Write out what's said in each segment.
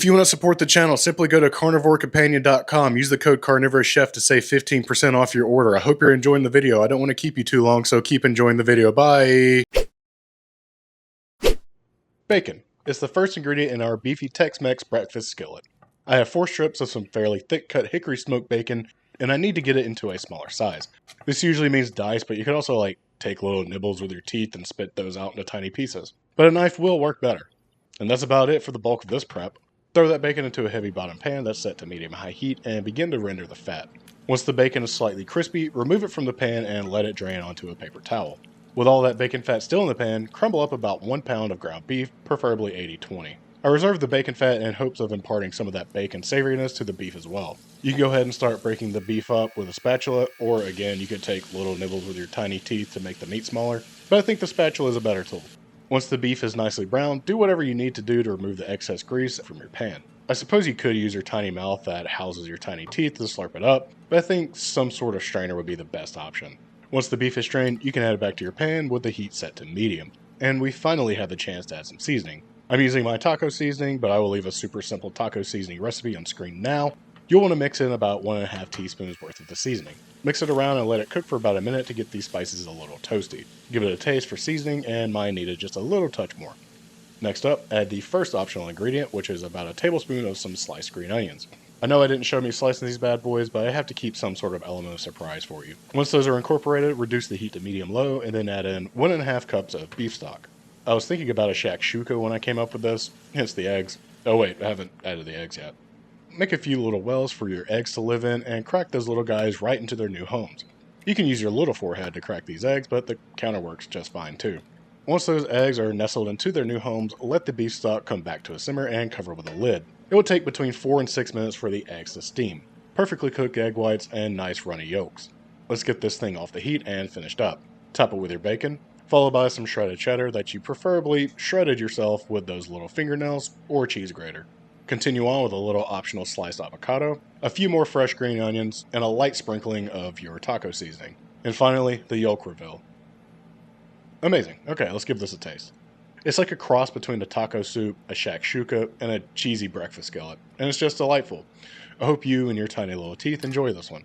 If you want to support the channel, simply go to CarnivoreCompanion.com. Use the code CarnivorousChef to save 15% off your order. I hope you're enjoying the video. I don't want to keep you too long, so keep enjoying the video. Bye! Bacon. It's the first ingredient in our beefy Tex-Mex breakfast skillet. I have 4 strips of some fairly thick-cut hickory smoked bacon, and I need to get it into a smaller size. This usually means dice, but you could also take little nibbles with your teeth and spit those out into tiny pieces. But a knife will work better. And that's about it for the bulk of this prep. Throw that bacon into a heavy bottom pan that's set to medium-high heat and begin to render the fat. Once the bacon is slightly crispy, remove it from the pan and let it drain onto a paper towel. With all that bacon fat still in the pan, crumble up about 1 pound of ground beef, preferably 80-20. I reserve the bacon fat in hopes of imparting some of that bacon savoriness to the beef as well. You can go ahead and start breaking the beef up with a spatula, or again, you could take little nibbles with your tiny teeth to make the meat smaller, but I think the spatula is a better tool. Once the beef is nicely browned, do whatever you need to do to remove the excess grease from your pan. I suppose you could use your tiny mouth that houses your tiny teeth to slurp it up, but I think some sort of strainer would be the best option. Once the beef is strained, you can add it back to your pan with the heat set to medium. And we finally have the chance to add some seasoning. I'm using my taco seasoning, but I will leave a super simple taco seasoning recipe on screen now. You'll want to mix in about 1.5 teaspoons worth of the seasoning. Mix it around and let it cook for about a minute to get these spices a little toasty. Give it a taste for seasoning, and mine needed just a little touch more. Next up, add the first optional ingredient, which is about a tablespoon of some sliced green onions. I know I didn't show me slicing these bad boys, but I have to keep some sort of element of surprise for you. Once those are incorporated, reduce the heat to medium-low, and then add in 1.5 cups of beef stock. I was thinking about a shakshuka when I came up with this, hence the eggs. Oh wait, I haven't added the eggs yet. Make a few little wells for your eggs to live in, and crack those little guys right into their new homes. You can use your little forehead to crack these eggs, but the counter works just fine too. Once those eggs are nestled into their new homes, let the beef stock come back to a simmer and cover with a lid. It will take between 4 and 6 minutes for the eggs to steam. Perfectly cooked egg whites and nice runny yolks. Let's get this thing off the heat and finished up. Top it with your bacon, followed by some shredded cheddar that you preferably shredded yourself with those little fingernails or cheese grater. Continue on with a little optional sliced avocado, a few more fresh green onions, and a light sprinkling of your taco seasoning. And finally, the yolk reveal. Amazing. Okay, let's give this a taste. It's like a cross between a taco soup, a shakshuka, and a cheesy breakfast skillet, and it's just delightful. I hope you and your tiny little teeth enjoy this one.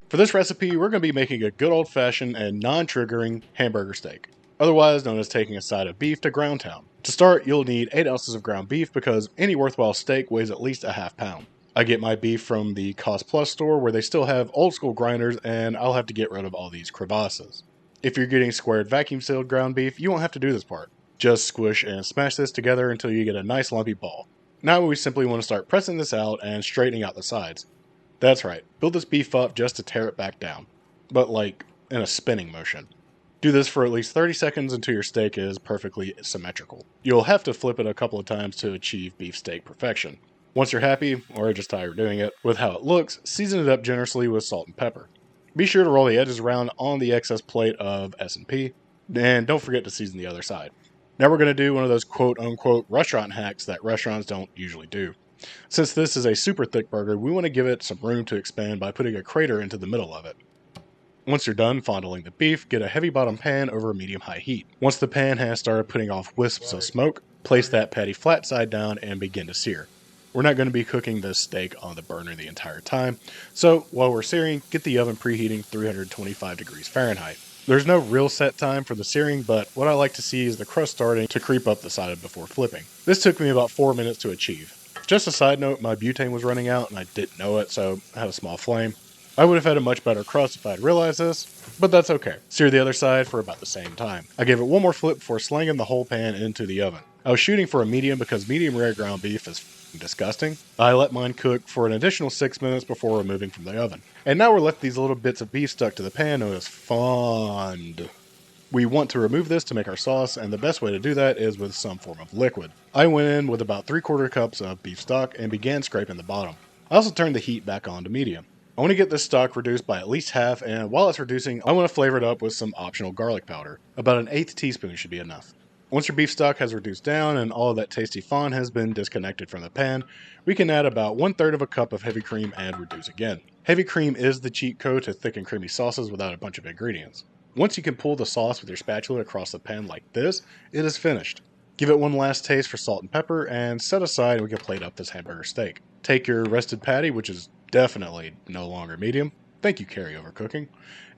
For this recipe, we're going to be making a good old-fashioned and non-triggering hamburger steak, otherwise known as taking a side of beef to Ground Town. To start, you'll need 8 ounces of ground beef because any worthwhile steak weighs at least a ½ pound. I get my beef from the Cost Plus store where they still have old school grinders, and I'll have to get rid of all these crevasses. If you're getting squared vacuum sealed ground beef, you won't have to do this part. Just squish and smash this together until you get a nice lumpy ball. Now we simply want to start pressing this out and straightening out the sides. That's right, build this beef up just to tear it back down, but in a spinning motion. Do this for at least 30 seconds until your steak is perfectly symmetrical. You'll have to flip it a couple of times to achieve beef steak perfection. Once you're happy, or just tired of doing it, with how it looks, season it up generously with salt and pepper. Be sure to roll the edges around on the excess plate of S&P, and don't forget to season the other side. Now we're going to do one of those quote-unquote restaurant hacks that restaurants don't usually do. Since this is a super thick burger, we want to give it some room to expand by putting a crater into the middle of it. Once you're done fondling the beef, get a heavy bottom pan over medium-high heat. Once the pan has started putting off wisps of smoke, place that patty flat side down and begin to sear. We're not going to be cooking this steak on the burner the entire time, so while we're searing, get the oven preheating 325 degrees Fahrenheit. There's no real set time for the searing, but what I like to see is the crust starting to creep up the side before flipping. This took me about 4 minutes to achieve. Just a side note, my butane was running out and I didn't know it, so I had a small flame. I would have had a much better crust if I had realized this, but that's okay. Sear the other side for about the same time. I gave it one more flip before slinging the whole pan into the oven. I was shooting for a medium because medium rare ground beef is disgusting. I let mine cook for an additional 6 minutes before removing from the oven. And now we're left these little bits of beef stuck to the pan known as fond. We want to remove this to make our sauce, and the best way to do that is with some form of liquid. I went in with about 3/4 cups of beef stock and began scraping the bottom. I also turned the heat back on to medium. I want to get this stock reduced by at least half, and while it's reducing, I want to flavor it up with some optional garlic powder. About 1/8 teaspoon should be enough. Once your beef stock has reduced down and all of that tasty fond has been disconnected from the pan, we can add about 1/3 of a cup of heavy cream and reduce again. Heavy cream is the cheat code to thick and creamy sauces without a bunch of ingredients. Once you can pull the sauce with your spatula across the pan like this, it is finished. Give it one last taste for salt and pepper, and set aside and we can plate up this hamburger steak. Take your rested patty, which is definitely no longer medium. Thank you, Carivore Cooking.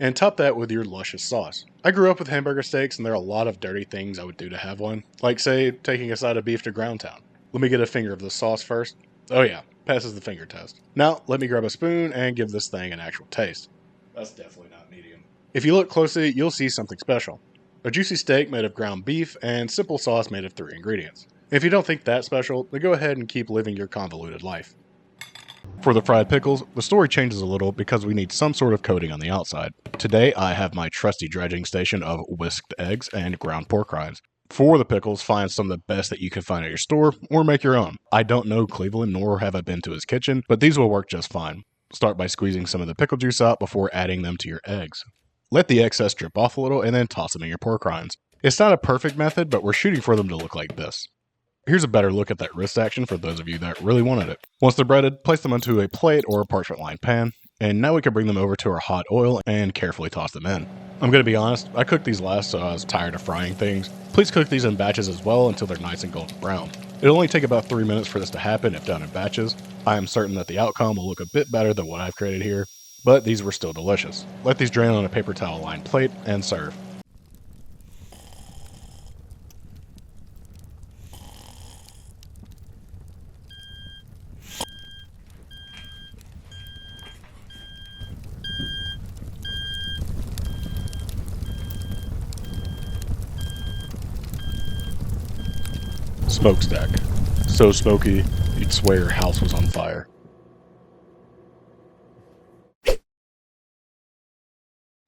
And top that with your luscious sauce. I grew up with hamburger steaks, and there are a lot of dirty things I would do to have one. Like, say, taking a side of beef to Ground Town. Let me get a finger of the sauce first. Oh yeah, passes the finger test. Now, let me grab a spoon and give this thing an actual taste. That's definitely not medium. If you look closely, you'll see something special. A juicy steak made of ground beef and simple sauce made of 3 ingredients. If you don't think that's special, then go ahead and keep living your convoluted life. For the fried pickles, the story changes a little because we need some sort of coating on the outside. Today, I have my trusty dredging station of whisked eggs and ground pork rinds. For the pickles, find some of the best that you can find at your store, or make your own. I don't know Cleveland, nor have I been to his kitchen, but these will work just fine. Start by squeezing some of the pickle juice out before adding them to your eggs. Let the excess drip off a little and then toss them in your pork rinds. It's not a perfect method, but we're shooting for them to look like this. Here's a better look at that wrist action for those of you that really wanted it. Once they're breaded, place them onto a plate or a parchment-lined pan, and now we can bring them over to our hot oil and carefully toss them in. I'm going to be honest, I cooked these last so I was tired of frying things. Please cook these in batches as well until they're nice and golden brown. It'll only take about 3 minutes for this to happen if done in batches. I am certain that the outcome will look a bit better than what I've created here, but these were still delicious. Let these drain on a paper towel lined plate and serve. Smokestack. So smoky, you'd swear your house was on fire.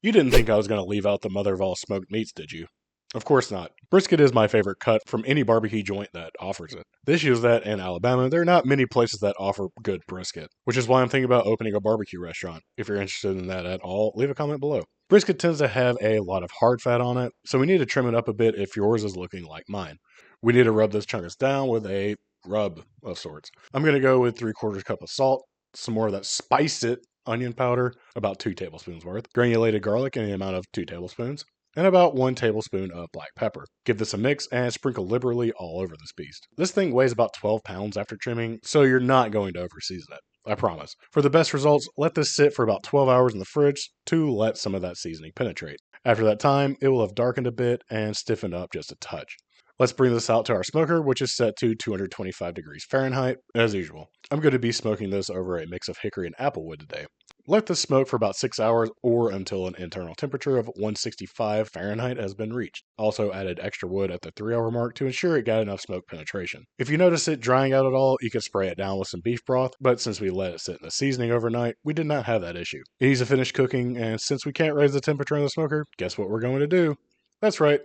You didn't think I was going to leave out the mother of all smoked meats, did you? Of course not. Brisket is my favorite cut from any barbecue joint that offers it. The issue is that in Alabama, there are not many places that offer good brisket, which is why I'm thinking about opening a barbecue restaurant. If you're interested in that at all, leave a comment below. Brisket tends to have a lot of hard fat on it, so we need to trim it up a bit if yours is looking like mine. We need to rub those chunks down with a rub of sorts. I'm going to go with 3/4 cup of salt, some more of that spice it onion powder, about 2 tablespoons worth, granulated garlic in the amount of 2 tablespoons, and about 1 tablespoon of black pepper. Give this a mix and sprinkle liberally all over this beast. This thing weighs about 12 pounds after trimming, so you're not going to overseason it. I promise. For the best results, let this sit for about 12 hours in the fridge to let some of that seasoning penetrate. After that time, it will have darkened a bit and stiffened up just a touch. Let's bring this out to our smoker, which is set to 225 degrees Fahrenheit, as usual. I'm going to be smoking this over a mix of hickory and applewood today. Let this smoke for about 6 hours or until an internal temperature of 165 Fahrenheit has been reached. Also added extra wood at the 3-hour mark to ensure it got enough smoke penetration. If you notice it drying out at all, you can spray it down with some beef broth, but since we let it sit in the seasoning overnight, we did not have that issue. It needs to finish cooking, and since we can't raise the temperature in the smoker, guess what we're going to do? That's right.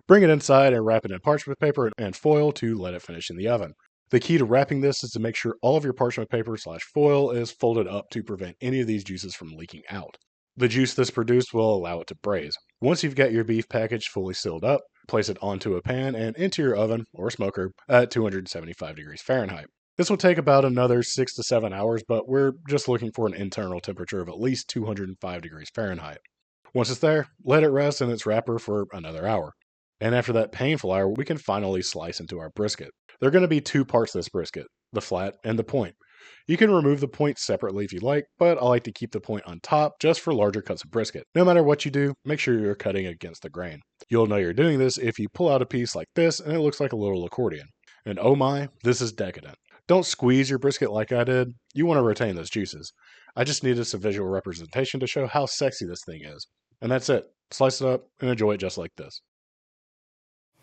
Bring it inside and wrap it in parchment paper and foil to let it finish in the oven. The key to wrapping this is to make sure all of your parchment paper / foil is folded up to prevent any of these juices from leaking out. The juice this produced will allow it to braise. Once you've got your beef package fully sealed up, place it onto a pan and into your oven or smoker at 275 degrees Fahrenheit. This will take about another 6 to 7 hours, but we're just looking for an internal temperature of at least 205 degrees Fahrenheit. Once it's there, let it rest in its wrapper for another hour. And after that painful hour, we can finally slice into our brisket. There are going to be 2 parts to this brisket, the flat and the point. You can remove the point separately if you like, but I like to keep the point on top just for larger cuts of brisket. No matter what you do, make sure you're cutting against the grain. You'll know you're doing this if you pull out a piece like this and it looks like a little accordion. And oh my, this is decadent. Don't squeeze your brisket like I did. You want to retain those juices. I just needed some visual representation to show how sexy this thing is. And that's it. Slice it up and enjoy it just like this.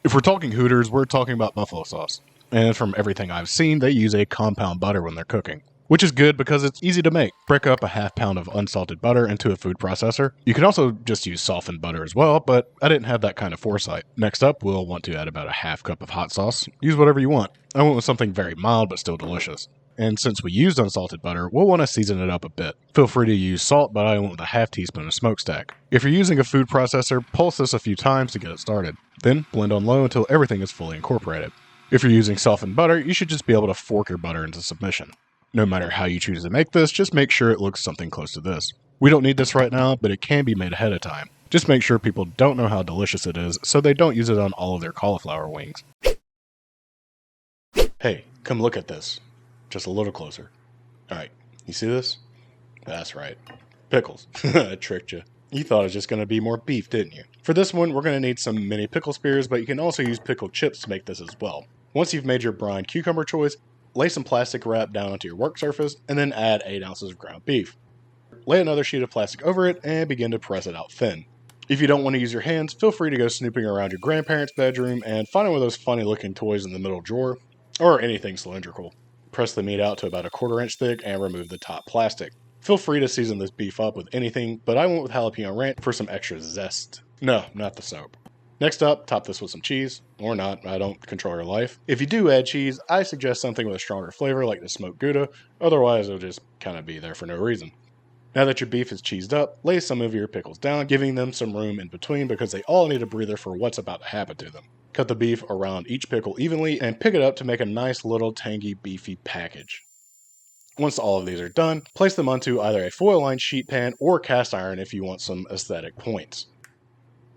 If we're talking Hooters, we're talking about buffalo sauce. And from everything I've seen, they use a compound butter when they're cooking, which is good because it's easy to make. Break up a ½ pound of unsalted butter into a food processor. You can also just use softened butter as well, but I didn't have that kind of foresight. Next up, we'll want to add about a ½ cup of hot sauce. Use whatever you want. I went with something very mild but still delicious. And since we used unsalted butter, we'll want to season it up a bit. Feel free to use salt, but I went with a ½ teaspoon of smokestack. If you're using a food processor, pulse this a few times to get it started. Then blend on low until everything is fully incorporated. If you're using softened butter, you should just be able to fork your butter into submission. No matter how you choose to make this, just make sure it looks something close to this. We don't need this right now, but it can be made ahead of time. Just make sure people don't know how delicious it is, so they don't use it on all of their cauliflower wings. Hey, come look at this. Just a little closer. Alright, you see this? That's right. Pickles. I tricked you. You thought it was just going to be more beef, didn't you? For this one, we're going to need some mini pickle spears, but you can also use pickled chips to make this as well. Once you've made your brine cucumber choice, lay some plastic wrap down onto your work surface, and then add 8 ounces of ground beef. Lay another sheet of plastic over it, and begin to press it out thin. If you don't want to use your hands, feel free to go snooping around your grandparents' bedroom and find one of those funny looking toys in the middle drawer, or anything cylindrical. Press the meat out to about a 1/4 inch thick and remove the top plastic. Feel free to season this beef up with anything, but I went with jalapeno ranch for some extra zest. No, not the soap. Next up, top this with some cheese, or not, I don't control your life. If you do add cheese, I suggest something with a stronger flavor like the smoked Gouda, otherwise it'll just kind of be there for no reason. Now that your beef is cheesed up, lay some of your pickles down, giving them some room in between because they all need a breather for what's about to happen to them. Cut the beef around each pickle evenly and pick it up to make a nice little tangy beefy package. Once all of these are done, place them onto either a foil-lined sheet pan or cast iron if you want some aesthetic points.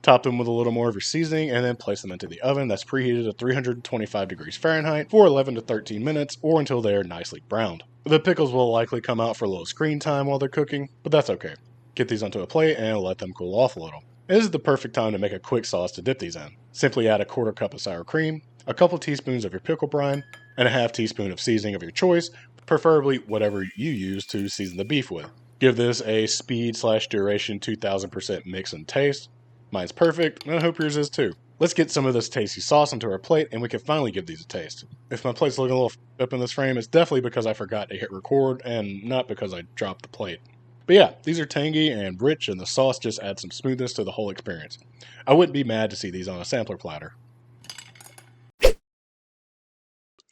Top them with a little more of your seasoning and then place them into the oven that's preheated to 325 degrees Fahrenheit for 11 to 13 minutes or until they are nicely browned. The pickles will likely come out for a little screen time while they're cooking, but that's okay. Get these onto a plate and let them cool off a little. This is the perfect time to make a quick sauce to dip these in. Simply add a 1/4 cup of sour cream, a couple teaspoons of your pickle brine, and a 1/2 teaspoon of seasoning of your choice, preferably whatever you use to season the beef with. Give this a speed/duration 2000% mix and taste. Mine's perfect, and I hope yours is too. Let's get some of this tasty sauce onto our plate, and we can finally give these a taste. If my plate's looking a little up in this frame, it's definitely because I forgot to hit record, and not because I dropped the plate. But yeah, these are tangy and rich, and the sauce just adds some smoothness to the whole experience. I wouldn't be mad to see these on a sampler platter.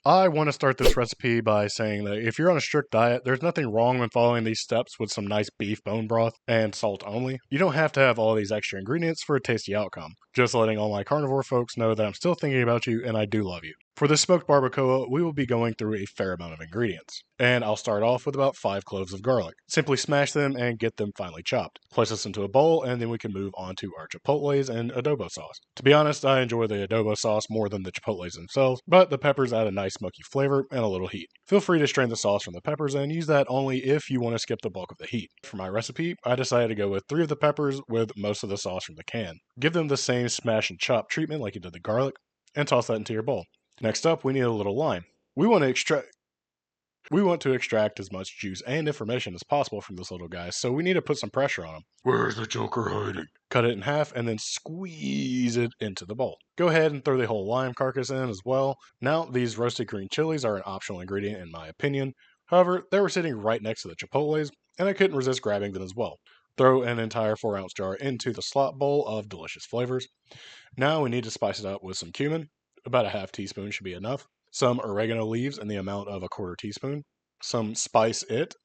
I want to start this recipe by saying that if you're on a strict diet, there's nothing wrong with following these steps with some nice beef bone broth and salt only. You don't have to have all these extra ingredients for a tasty outcome. Just letting all my carnivore folks know that I'm still thinking about you and I do love you. For this smoked barbacoa, we will be going through a fair amount of ingredients. And I'll start off with about 5 cloves of garlic. Simply smash them and get them finely chopped. Place this into a bowl and then we can move on to our chipotles and adobo sauce. To be honest, I enjoy the adobo sauce more than the chipotles themselves, but the peppers add a nice smoky flavor and a little heat. Feel free to strain the sauce from the peppers and use that only if you want to skip the bulk of the heat. For my recipe, I decided to go with 3 of the peppers with most of the sauce from the can. Give them the same smash and chop treatment like you did the garlic, and toss that into your bowl. Next up, we need a little lime. We want to extract as much juice and information as possible from this little guy, so we need to put some pressure on him. Where's the Joker hiding? Cut it in half and then squeeze it into the bowl. Go ahead and throw the whole lime carcass in as well. Now, these roasted green chilies are an optional ingredient in my opinion. However, they were sitting right next to the chipotles, and I couldn't resist grabbing them as well. Throw an entire 4-ounce jar into the slop bowl of delicious flavors. Now we need to spice it up with some cumin. About a 1/2 teaspoon should be enough. Some oregano leaves in the amount of a 1/4 teaspoon. Some spice it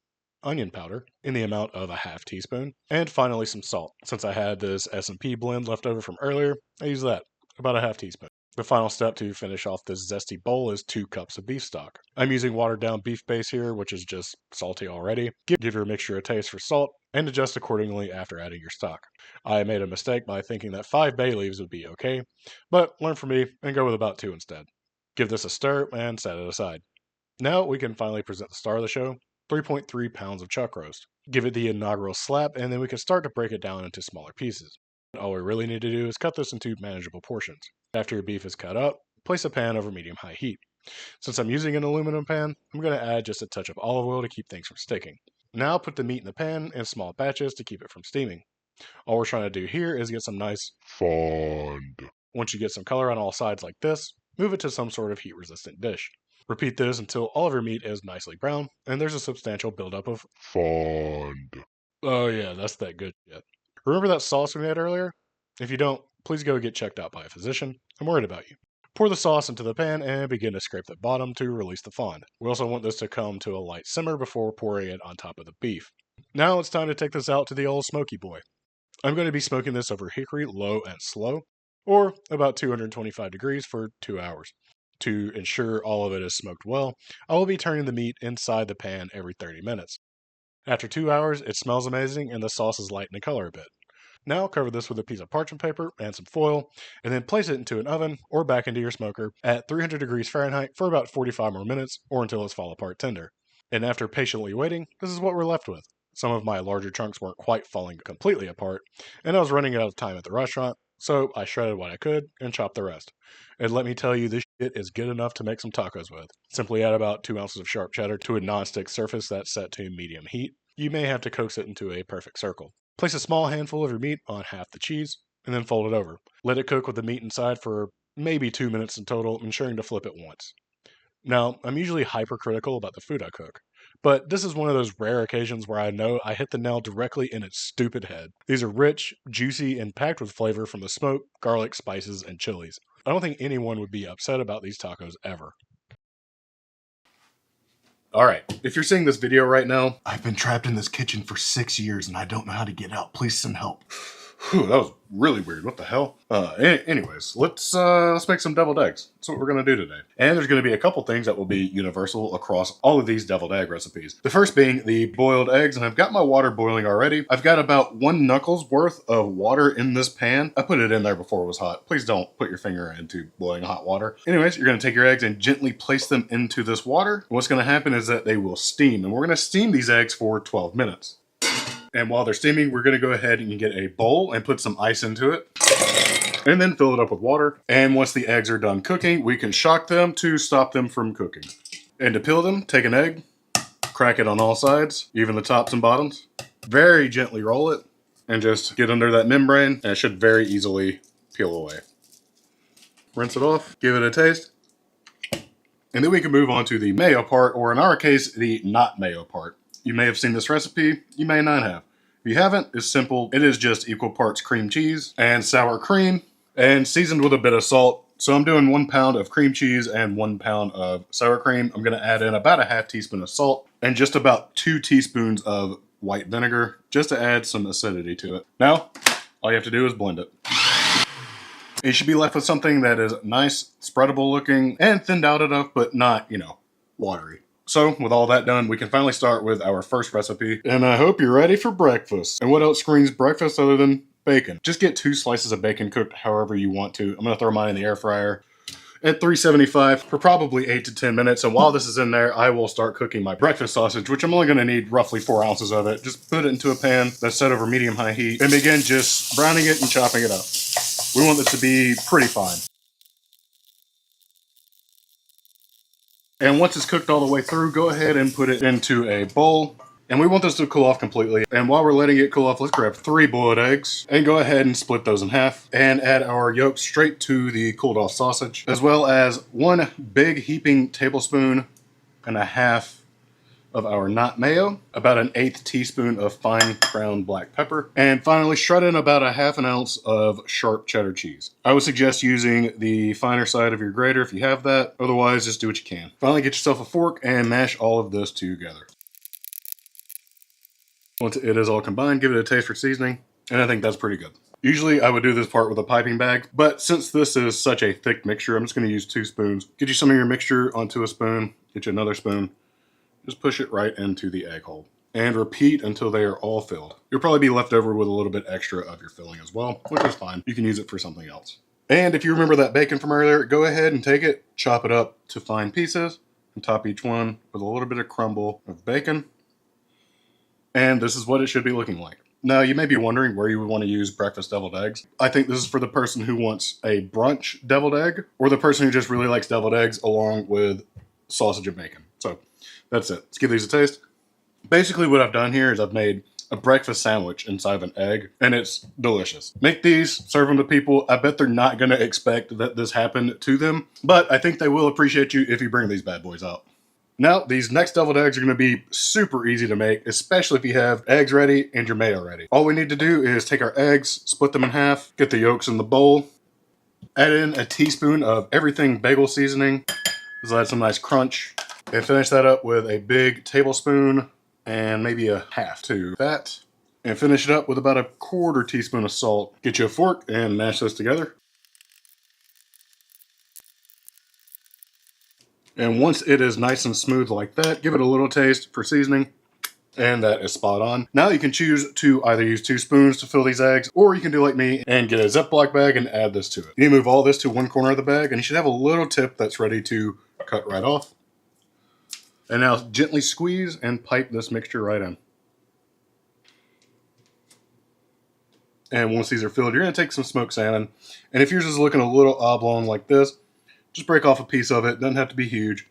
onion powder in the amount of a 1/2 teaspoon. And finally some salt. Since I had this S&P blend left over from earlier, I use that, about a 1/2 teaspoon. The final step to finish off this zesty bowl is 2 cups of beef stock. I'm using watered down beef base here, which is just salty already. Give your mixture a taste for salt and adjust accordingly after adding your stock. I made a mistake by thinking that 5 bay leaves would be okay, but learn from me and go with about 2 instead. Give this a stir and set it aside. Now we can finally present the star of the show, 3.3 pounds of chuck roast. Give it the inaugural slap and then we can start to break it down into smaller pieces. All we really need to do is cut this into manageable portions. After your beef is cut up, place a pan over medium-high heat. Since I'm using an aluminum pan, I'm going to add just a touch of olive oil to keep things from sticking. Now put the meat in the pan in small batches to keep it from steaming. All we're trying to do here is get some nice fond. Once you get some color on all sides like this, move it to some sort of heat-resistant dish. Repeat this until all of your meat is nicely brown and there's a substantial buildup of fond. Oh yeah, that's that good shit. Remember that sauce we made earlier? If you don't, please go get checked out by a physician. I'm worried about you. Pour the sauce into the pan and begin to scrape the bottom to release the fond. We also want this to come to a light simmer before pouring it on top of the beef. Now it's time to take this out to the old smoky boy. I'm going to be smoking this over hickory low and slow, or about 225 degrees for 2 hours. To ensure all of it is smoked well, I will be turning the meat inside the pan every 30 minutes. After 2 hours, it smells amazing and the sauce is lightened in color a bit. Now cover this with a piece of parchment paper and some foil, and then place it into an oven or back into your smoker at 300 degrees Fahrenheit for about 45 more minutes or until it's fall apart tender. And after patiently waiting, this is what we're left with. Some of my larger chunks weren't quite falling completely apart, and I was running out of time at the restaurant, so I shredded what I could and chopped the rest. And let me tell you, this shit is good enough to make some tacos with. Simply add about 2 ounces of sharp cheddar to a non-stick surface that's set to medium heat. You may have to coax it into a perfect circle. Place a small handful of your meat on half the cheese, and then fold it over. Let it cook with the meat inside for maybe 2 minutes in total, ensuring to flip it once. Now, I'm usually hypercritical about the food I cook, but this is one of those rare occasions where I know I hit the nail directly in its stupid head. These are rich, juicy, and packed with flavor from the smoke, garlic, spices, and chilies. I don't think anyone would be upset about these tacos ever. Alright, if you're seeing this video right now, I've been trapped in this kitchen for 6 years and I don't know how to get out. Please send help. Whew, that was really weird. What the hell? Anyways, let's make some deviled eggs. That's what we're gonna do today. And there's gonna be a couple things that will be universal across all of these deviled egg recipes. The first being the boiled eggs, and I've got my water boiling already. I've got about 1 knuckles worth of water in this pan. I put it in there before it was hot. Please don't put your finger into boiling hot water. Anyways, you're gonna take your eggs and gently place them into this water. What's gonna happen is that they will steam, and we're gonna steam these eggs for 12 minutes. And while they're steaming, we're gonna go ahead and get a bowl and put some ice into it. And then fill it up with water. And once the eggs are done cooking, we can shock them to stop them from cooking. And to peel them, take an egg, crack it on all sides, even the tops and bottoms. Very gently roll it, and just get under that membrane, and it should very easily peel away. Rinse it off, give it a taste. And then we can move on to the mayo part, or in our case, the not mayo part. You may have seen this recipe, you may not have. If you haven't, it's simple. It is just equal parts cream cheese and sour cream and seasoned with a bit of salt. So I'm doing 1 pound of cream cheese and 1 pound of sour cream. I'm gonna add in about a half teaspoon of salt and just about 2 teaspoons of white vinegar just to add some acidity to it. Now, all you have to do is blend it. You should be left with something that is nice, spreadable looking, and thinned out enough, but not, watery. So, with all that done, we can finally start with our first recipe. And I hope you're ready for breakfast. And what else screams breakfast other than bacon? Just get 2 slices of bacon cooked however you want to. I'm gonna throw mine in the air fryer at 375 for probably 8 to 10 minutes. And while this is in there, I will start cooking my breakfast sausage, which I'm only gonna need roughly 4 ounces of it. Just put it into a pan that's set over medium-high heat and begin just browning it and chopping it up. We want this to be pretty fine. And once it's cooked all the way through, go ahead and put it into a bowl. And we want this to cool off completely. And while we're letting it cool off, let's grab 3 boiled eggs and go ahead and split those in half and add our yolks straight to the cooled off sausage, as well as 1 big heaping tablespoon and a half of our not mayo, about an 1/8 teaspoon of fine ground black pepper, and finally shred in about a half an ounce of sharp cheddar cheese. I would suggest using the finer side of your grater if you have that, otherwise just do what you can. Finally get yourself a fork and mash all of this together. Once it is all combined, give it a taste for seasoning, and I think that's pretty good. Usually I would do this part with a piping bag, but since this is such a thick mixture, I'm just going to use 2 spoons. Get you some of your mixture onto a spoon, get you another spoon, just push it right into the egg hole and repeat until they are all filled. You'll probably be left over with a little bit extra of your filling as well, which is fine. You can use it for something else. And if you remember that bacon from earlier, go ahead and take it, chop it up to fine pieces, and top each one with a little bit of crumble of bacon. And this is what it should be looking like. Now, you may be wondering where you would want to use breakfast deviled eggs. I think this is for the person who wants a brunch deviled egg, or the person who just really likes deviled eggs along with sausage and bacon. So that's it. Let's give these a taste. Basically what I've done here is I've made a breakfast sandwich inside of an egg, and it's delicious. Make these, serve them to people. I bet they're not going to expect that this happened to them, but I think they will appreciate you if you bring these bad boys out. Now, these next deviled eggs are going to be super easy to make, especially if you have eggs ready and your mayo ready. All we need to do is take our eggs, split them in half, get the yolks in the bowl, add in a teaspoon of everything bagel seasoning. This will add some nice crunch. And finish that up with a big tablespoon and maybe a half to that. And finish it up with about a 1/4 teaspoon of salt. Get you a fork and mash this together. And once it is nice and smooth like that, give it a little taste for seasoning. And that is spot on. Now you can choose to either use 2 spoons to fill these eggs, or you can do like me and get a Ziploc bag and add this to it. You move all this to one corner of the bag, and you should have a little tip that's ready to cut right off. And now gently squeeze and pipe this mixture right in. And once these are filled, you're going to take some smoked salmon. And if yours is looking a little oblong like this, just break off a piece of it. Doesn't have to be huge.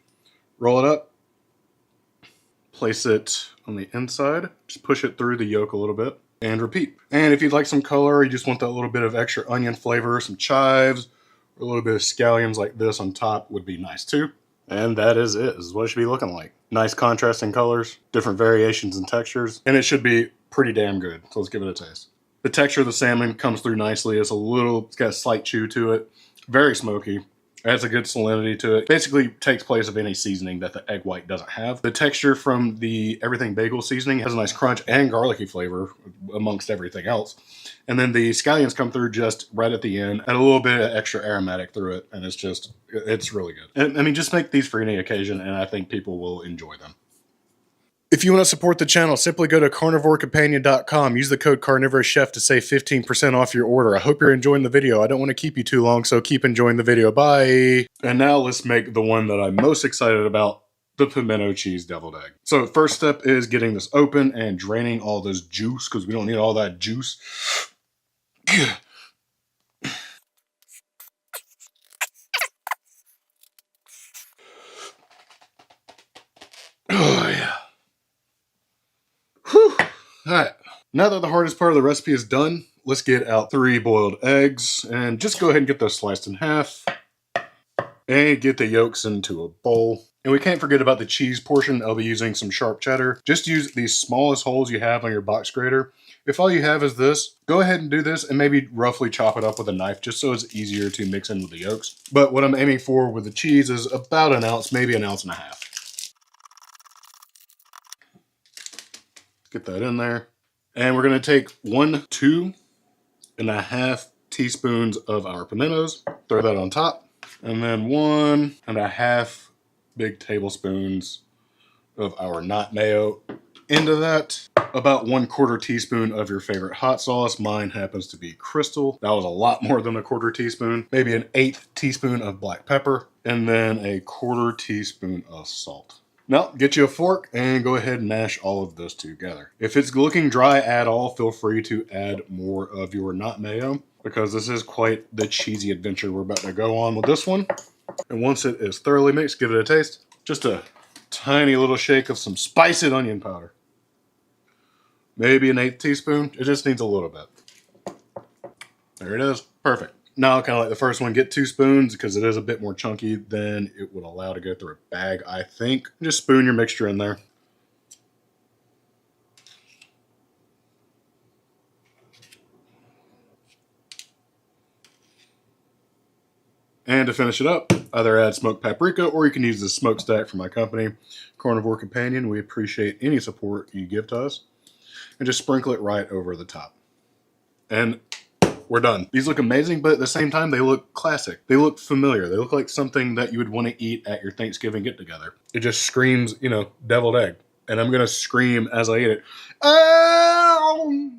Roll it up. Place it on the inside. Just push it through the yolk a little bit. And repeat. And if you'd like some color, you just want that little bit of extra onion flavor, some chives, or a little bit of scallions like this on top would be nice too. And that is it. This is what it should be looking like. Nice contrasting colors, different variations and textures, and it should be pretty damn good. So let's give it a taste. The texture of the salmon comes through nicely. It's got a slight chew to it. Very smoky. Adds a good salinity to it. Basically takes place of any seasoning that the egg white doesn't have. The texture from the everything bagel seasoning has a nice crunch and garlicky flavor amongst everything else. And then the scallions come through just right at the end, add a little bit of extra aromatic through it, and it's really good. And I mean, just make these for any occasion, and I think people will enjoy them. If you want to support the channel, simply go to CarnivoreCompanion.com. Use the code CarnivorousChef to save 15% off your order. I hope you're enjoying the video. I don't want to keep you too long, so keep enjoying the video. Bye! And now let's make the one that I'm most excited about, the pimento cheese deviled egg. So first step is getting this open and draining all this juice, because we don't need all that juice. Oh, yeah. Whew. Alright, now that the hardest part of the recipe is done, let's get out 3 boiled eggs and just go ahead and get those sliced in half and get the yolks into a bowl. And we can't forget about the cheese portion. I'll be using some sharp cheddar. Just use the smallest holes you have on your box grater. If all you have is this, go ahead and do this and maybe roughly chop it up with a knife just so it's easier to mix in with the yolks. But what I'm aiming for with the cheese is about an ounce, maybe an ounce and a half. Get that in there. And we're going to take 2.5 teaspoons of our pimentos. Throw that on top. And then 1.5 big tablespoons of our not mayo into that. About 1/4 teaspoon of your favorite hot sauce. Mine happens to be Crystal. That was a lot more than a 1/4 teaspoon. Maybe an 1/8 teaspoon of black pepper. And then a 1/4 teaspoon of salt. Now, get you a fork and go ahead and mash all of this together. If it's looking dry at all, feel free to add more of your not mayo, because this is quite the cheesy adventure we're about to go on with this one. And once it is thoroughly mixed, give it a taste. Just a tiny little shake of some spiced onion powder. Maybe an 1/8 teaspoon. It just needs a little bit. There it is. Perfect. Now, kind of like the first one, get 2 spoons because it is a bit more chunky than it would allow to go through a bag, I think. Just spoon your mixture in there. And to finish it up, either add smoked paprika or you can use the smokestack from my company, Carnivore Companion. We appreciate any support you give to us. And just sprinkle it right over the top. And we're done. These look amazing, but at the same time, they look classic. They look familiar. They look like something that you would want to eat at your Thanksgiving get-together. It just screams, you know, deviled egg. And I'm going to scream as I eat it. Oh!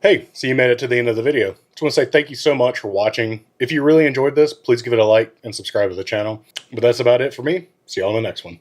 Hey, so you made it to the end of the video. Just want to say thank you so much for watching. If you really enjoyed this, please give it a like and subscribe to the channel. But that's about it for me. See you all in the next one.